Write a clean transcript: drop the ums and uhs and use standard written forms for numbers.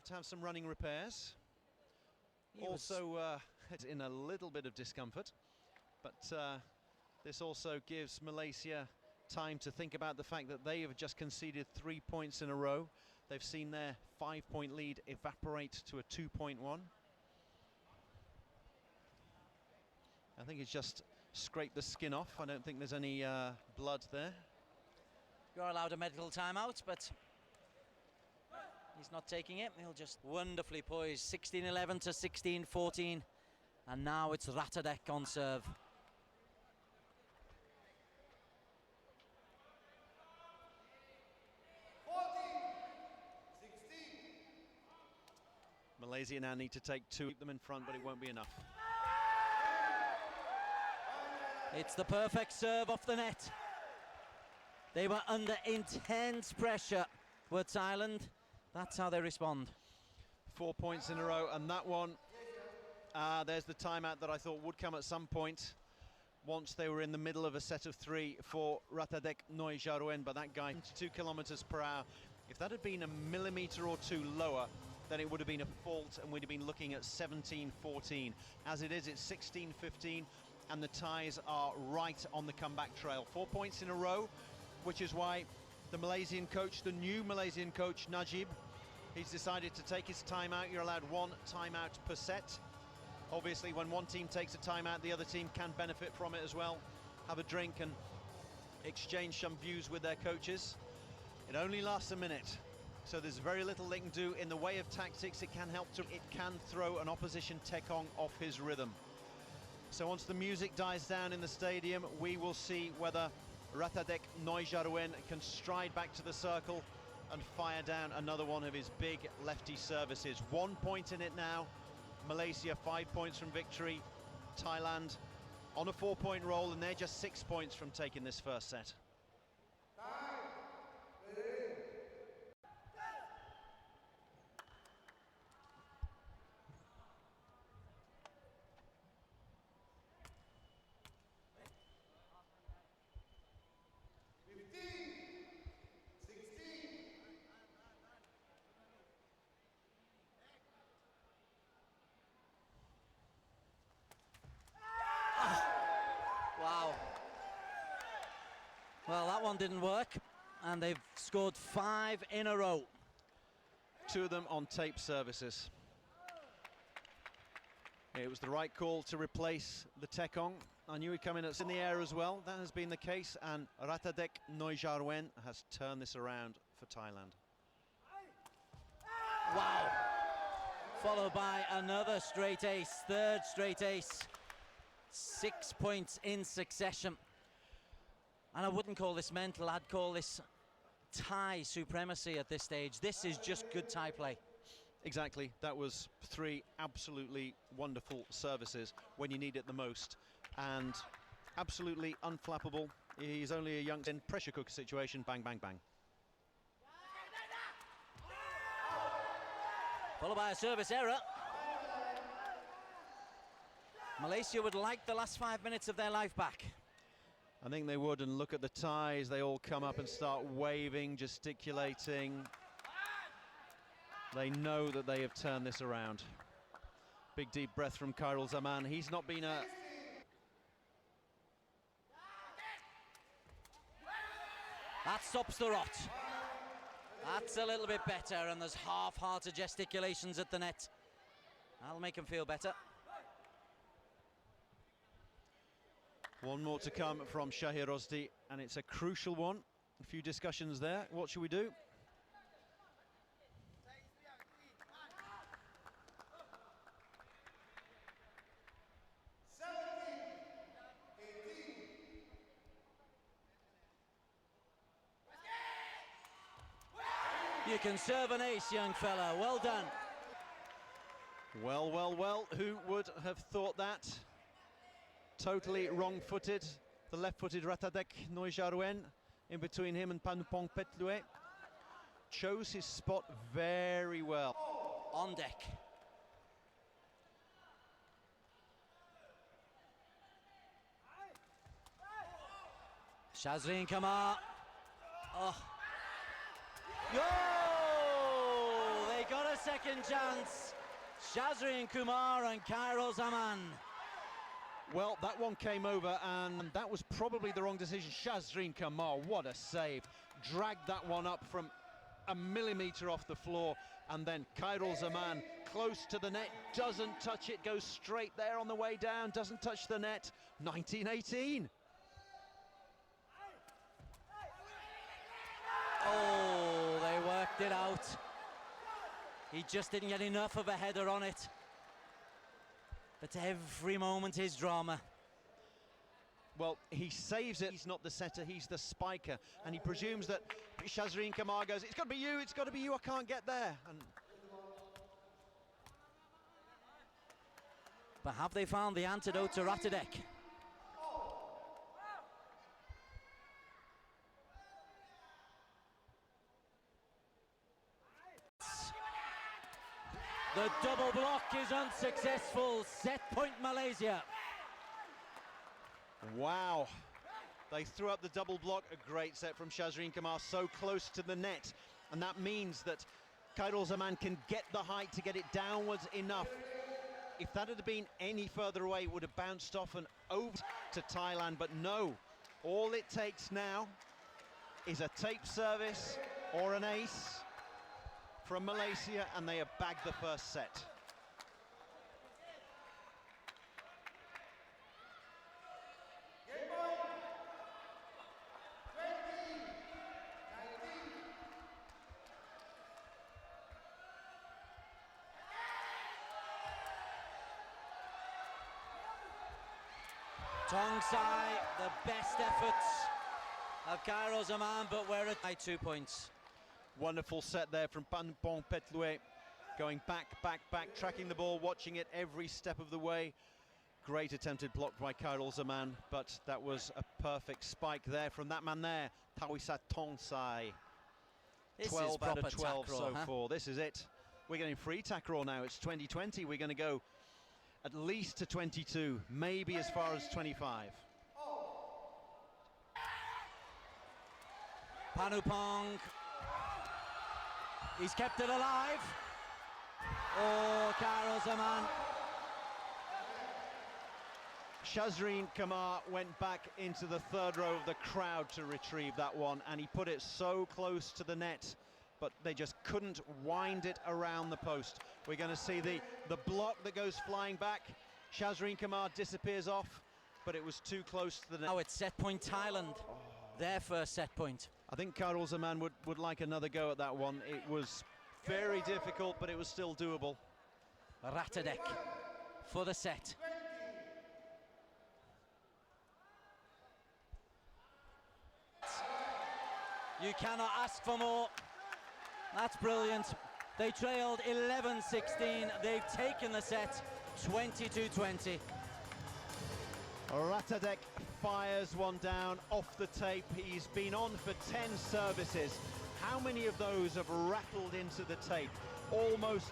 have to have some running repairs. Also in a little bit of discomfort, but this also gives Malaysia time to think about the fact that they have just conceded 3 points in a row. They've seen their 5-point lead evaporate to a 2-point one. I think he's just scraped the skin off. I don't think there's any blood there. You're allowed a medical timeout, but he's not taking it. He'll just wonderfully poised. 16-11 to 16-14. And now it's Rattadech on serve. Malaysia now need to take 2, keep them in front, but it won't be enough. It's the perfect serve off the net. They were under intense pressure, were Thailand. That's how they respond. 4 points in a row, and that one, there's the timeout that I thought would come at some point once they were in the middle of a set of 3 for Rattadech Noi Jaruen, but that guy 2 kilometers per hour. If that had been a millimetre or 2 lower, then it would have been a fault and we'd have been looking at 17-14. As it is, it's 16-15, and the Thais are right on the comeback trail. 4 points in a row, which is why the Malaysian coach, the new Malaysian coach, Najib, he's decided to take his timeout. You're allowed 1 timeout per set. Obviously, when one team takes a timeout, the other team can benefit from it as well. Have a drink and exchange some views with their coaches. It only lasts a minute, so there's very little they can do in the way of tactics. It can help to, it can throw an opposition tekong off his rhythm. So once the music dies down in the stadium, we will see whether Rattadech Noi Jaruen can stride back to the circle and fire down another one of his big lefty services. 1 point in it now. Malaysia 5 points from victory. Thailand on a 4-point roll, and they're just 6 points from taking this first set. Wow. Well, that one didn't work, and they've scored 5 in a row. 2 of them on tape services. It was the right call to replace the tekong. I knew he'd come in in the air as well. That has been the case, and Rattadech Noi Jaruen has turned this around for Thailand. Wow. Followed by another straight ace, 3rd straight ace. 6 points in succession. And I wouldn't call this mental, I'd call this Thai supremacy at this stage. This is just good Thai play. Exactly, that was 3 absolutely wonderful services when you need it the most, and absolutely unflappable. He's only a young in pressure cooker situation. Bang, bang, bang. Followed by a service error. Malaysia would like the last 5 minutes of their life back. I think they would, and look at the Thais. They all come up and start waving, gesticulating. They know that they have turned this around. Big deep breath from Khairul Zaman. He's not been a... That stops the rot. That's a little bit better, and there's half-hearted gesticulations at the net. That'll make him feel better. 1 more to come from Syahir Rosdi, and it's a crucial one. A few discussions there. What should we do? You can serve an ace, young fella. Well done. Well, well, well. Who would have thought that? Totally wrong-footed. The left-footed Rattadech Noi Jaruen in between him and Panupong Petlue. Chose his spot very well. On deck. Shazrin Kamar. Oh. Yo! They got a second chance. Shazrin Kumar and Khairul Zaman. Well, that one came over, and that was probably the wrong decision. Shazrin Kumar, what a save. Dragged that one up from a millimetre off the floor, and then Khairul Zaman close to the net, doesn't touch it, goes straight there on the way down, doesn't touch the net. 19-18. Oh, they worked it out. He just didn't get enough of a header on it. But every moment is drama. Well, he saves it. He's not the setter, he's the spiker. And he presumes that Shazrin Kumar goes, it's got to be you, it's got to be you, I can't get there. And but have they found the antidote to Rattadech? The double block is unsuccessful. Set point Malaysia. wow. They threw up the double block. A great set from Shazrin Kumar, so close to the net. And that means that Khairul Zaman can get the height to get it downwards enough. If that had been any further away, it would have bounced off and over to Thailand, but no. All it takes now is a tape service or an ace from Malaysia, and they have bagged the first set. Tongsai, the best efforts of Khairul Zaman, but we're at 2 points. Wonderful set there from Panpong Petlue, going back, tracking the ball, watching it every step of the way. Great attempted block by Khairul Zaman, but that was a perfect spike there from that man there, Tawisat Tongsai. 12 out of 12 so far. This is it. We're getting free takraw now. It's 2020. We're going to go at least to 22, maybe as far as 25. Panupong. He's kept it alive. Oh, Khairul Zaman. Shazrin Kumar went back into the third row of the crowd to retrieve that one, and he put it so close to the net, but they just couldn't wind it around the post. We're going to see the block that goes flying back. Shazrin Kumar disappears off, but it was too close to the net. Now it's set point Thailand, their first set point. I think Khairul Zaman would like another go at that one. It was very difficult, but it was still doable. Rattadech for the set. You cannot ask for more. That's brilliant. They trailed 11-16. They've taken the set 22-20. Rattadech fires one down off the tape. He's been on for 10 services. How many of those have rattled into the tape? Almost